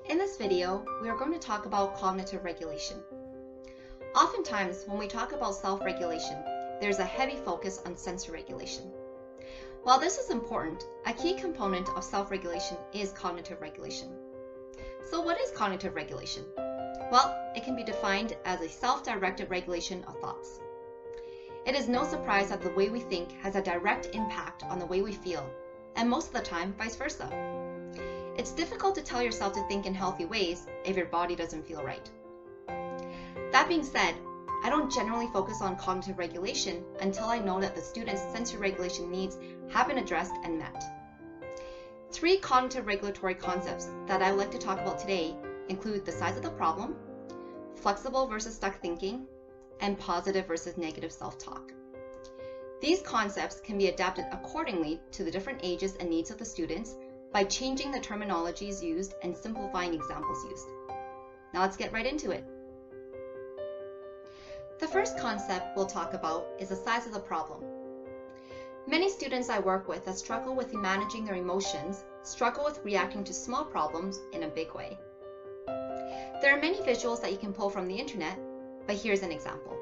In this video, we are going to talk about cognitive regulation. Oftentimes, when we talk about self-regulation, there's a heavy focus on sensory regulation. While this is important, a key component of self-regulation is cognitive regulation. So what is cognitive regulation? Well, it can be defined as a self-directed regulation of thoughts. It is no surprise that the way we think has a direct impact on the way we feel, and most of the time, vice versa. It's difficult to tell yourself to think in healthy ways if your body doesn't feel right. That being said, I don't generally focus on cognitive regulation until I know that the student's sensory regulation needs have been addressed and met. 3 cognitive regulatory concepts that I would like to talk about today include the size of the problem, flexible versus stuck thinking, and positive versus negative self-talk. These concepts can be adapted accordingly to the different ages and needs of the students by changing the terminologies used and simplifying examples used. Now let's get right into it. The first concept we'll talk about is the size of the problem. Many students I work with that struggle with managing their emotions struggle with reacting to small problems in a big way. There are many visuals that you can pull from the internet, but here's an example.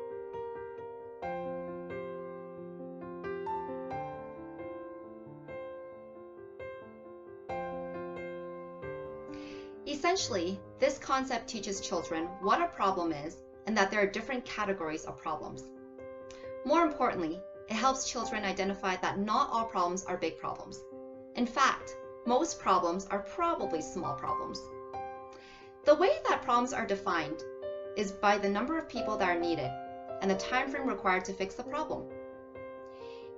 Essentially, this concept teaches children what a problem is and that there are different categories of problems. More importantly, it helps children identify that not all problems are big problems. In fact, most problems are probably small problems. The way that problems are defined is by the number of people that are needed and the time frame required to fix the problem.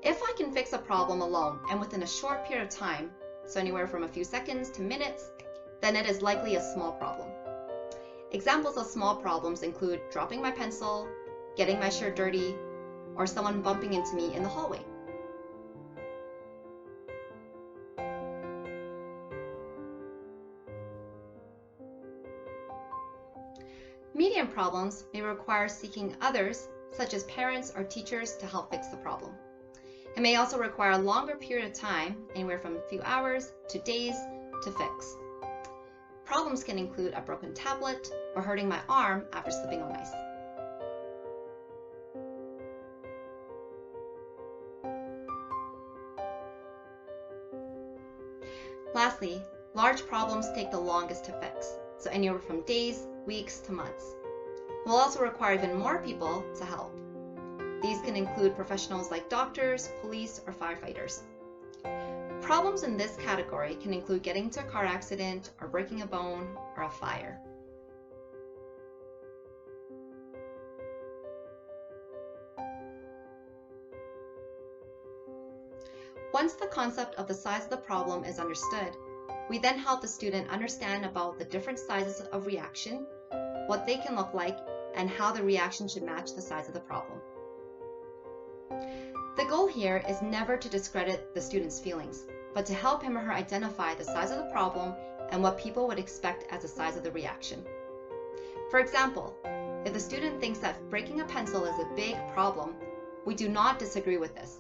If I can fix a problem alone and within a short period of time, so anywhere from a few seconds to minutes, then it is likely a small problem. Examples of small problems include dropping my pencil, getting my shirt dirty, or someone bumping into me in the hallway. Medium problems may require seeking others, such as parents or teachers, to help fix the problem. It may also require a longer period of time, anywhere from a few hours to days, to fix. Problems can include a broken tablet or hurting my arm after slipping on ice. Lastly, large problems take the longest to fix, so anywhere from days, weeks, to months. Will also require even more people to help. These can include professionals like doctors, police, or firefighters. Problems in this category can include getting into a car accident or breaking a bone or a fire. Once the concept of the size of the problem is understood, we then help the student understand about the different sizes of reaction, what they can look like, and how the reaction should match the size of the problem. The goal here is never to discredit the student's feelings, but to help him or her identify the size of the problem and what people would expect as the size of the reaction. For example, if the student thinks that breaking a pencil is a big problem, we do not disagree with this,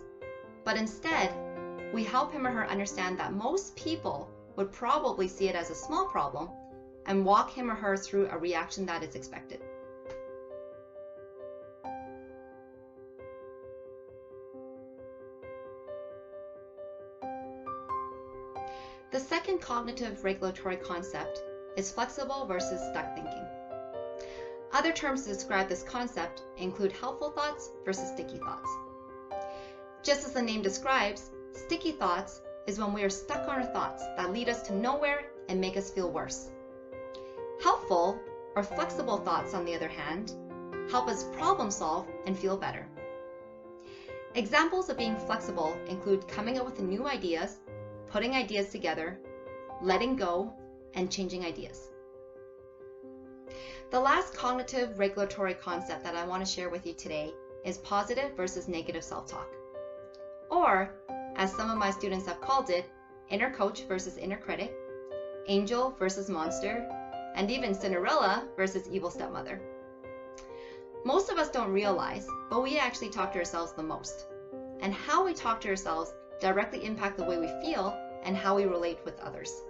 but instead, we help him or her understand that most people would probably see it as a small problem and walk him or her through a reaction that is expected. The second cognitive regulatory concept is flexible versus stuck thinking. Other terms to describe this concept include helpful thoughts versus sticky thoughts. Just as the name describes, sticky thoughts is when we are stuck on our thoughts that lead us to nowhere and make us feel worse. Helpful or flexible thoughts, on the other hand, help us problem solve and feel better. Examples of being flexible include coming up with new ideas, putting ideas together, letting go, and changing ideas. The last cognitive regulatory concept that I want to share with you today is positive versus negative self-talk. Or, as some of my students have called it, inner coach versus inner critic, angel versus monster, and even Cinderella versus evil stepmother. Most of us don't realize, but we actually talk to ourselves the most. And how we talk to ourselves directly impact the way we feel and how we relate with others.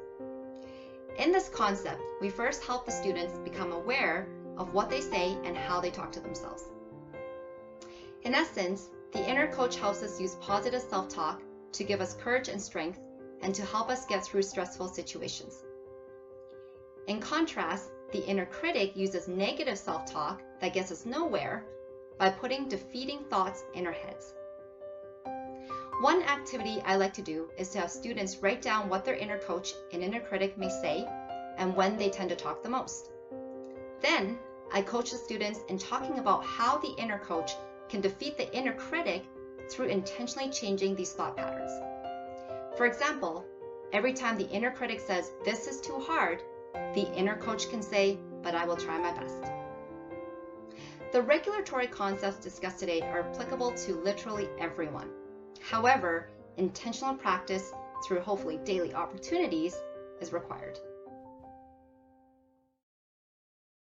In this concept, we first help the students become aware of what they say and how they talk to themselves. In essence, the inner coach helps us use positive self-talk to give us courage and strength and to help us get through stressful situations. In contrast, the inner critic uses negative self-talk that gets us nowhere by putting defeating thoughts in our heads. One activity I like to do is to have students write down what their inner coach and inner critic may say and when they tend to talk the most. Then, I coach the students in talking about how the inner coach can defeat the inner critic through intentionally changing these thought patterns. For example, every time the inner critic says, "This is too hard," the inner coach can say, "But I will try my best." The regulatory concepts discussed today are applicable to literally everyone. However, intentional practice through hopefully daily opportunities is required.